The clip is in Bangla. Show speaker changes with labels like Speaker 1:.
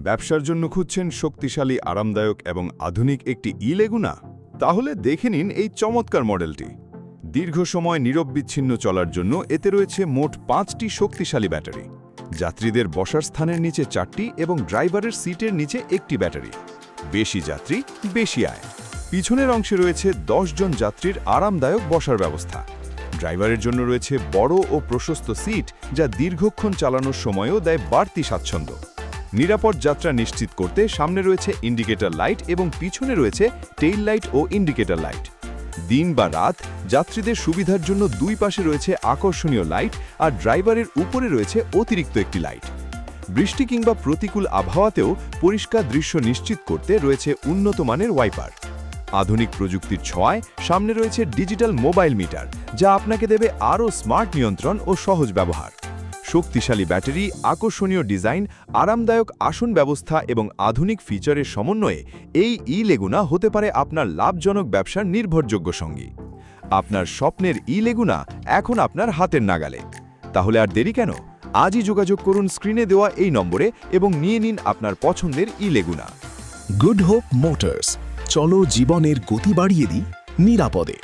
Speaker 1: ব্যবসার জন্য খুঁজছেন শক্তিশালী আরামদায়ক এবং আধুনিক একটি লেগুনা? তাহলে দেখে নিন এই চমৎকার মডেলটি। দীর্ঘ সময় নিরবচ্ছিন্ন চলার জন্য এতে রয়েছে মোট 5টি শক্তিশালী ব্যাটারি। যাত্রীদের বসার স্থানের নিচে 4টি এবং ড্রাইভারের সিটের নিচে 1টি ব্যাটারি। বেশি যাত্রী, বেশি আয়। পিছনের অংশে রয়েছে 10 জন যাত্রীর আরামদায়ক বসার ব্যবস্থা। ড্রাইভারের জন্য রয়েছে বড় ও প্রশস্ত সিট, যা দীর্ঘক্ষণ চালানোর সময়ও দেয় বাড়তি স্বাচ্ছন্দ্য। নিরাপদ যাত্রা নিশ্চিত করতে সামনে রয়েছে ইন্ডিকেটর লাইট এবং পিছনে রয়েছে টেইল লাইট ও ইন্ডিকেটর লাইট। দিন বা রাত যাত্রীদের সুবিধার জন্য দুই পাশে রয়েছে আকর্ষণীয় লাইট আর ড্রাইভারের উপরে রয়েছে অতিরিক্ত একটি লাইট। বৃষ্টি কিংবা প্রতিকূল আবহাওয়াতেও পরিষ্কার দৃশ্য নিশ্চিত করতে রয়েছে উন্নত মানের ওয়াইপার। আধুনিক প্রযুক্তির ছোঁয়ায় সামনে রয়েছে ডিজিটাল মোবাইল মিটার, যা আপনাকে দেবে আরও স্মার্ট নিয়ন্ত্রণ ও সহজ ব্যবহার। শক্তিশালী ব্যাটারি, আকর্ষণীয় ডিজাইন, আরামদায়ক আসন ব্যবস্থা এবং আধুনিক ফিচারের সমন্বয়ে এই লেগুনা হতে পারে আপনার লাভজনক ব্যবসার নির্ভরযোগ্য সঙ্গী। আপনার স্বপ্নের লেগুনা এখন আপনার হাতের নাগালে। তাহলে আর দেরি কেন? আজই যোগাযোগ করুন স্ক্রিনে দেওয়া এই নম্বরে এবং নিয়ে নিন আপনার পছন্দের লেগুনা।
Speaker 2: গুড হোপ মোটরস, চলো জীবনের গতি বাড়িয়ে দিই নিরাপদে।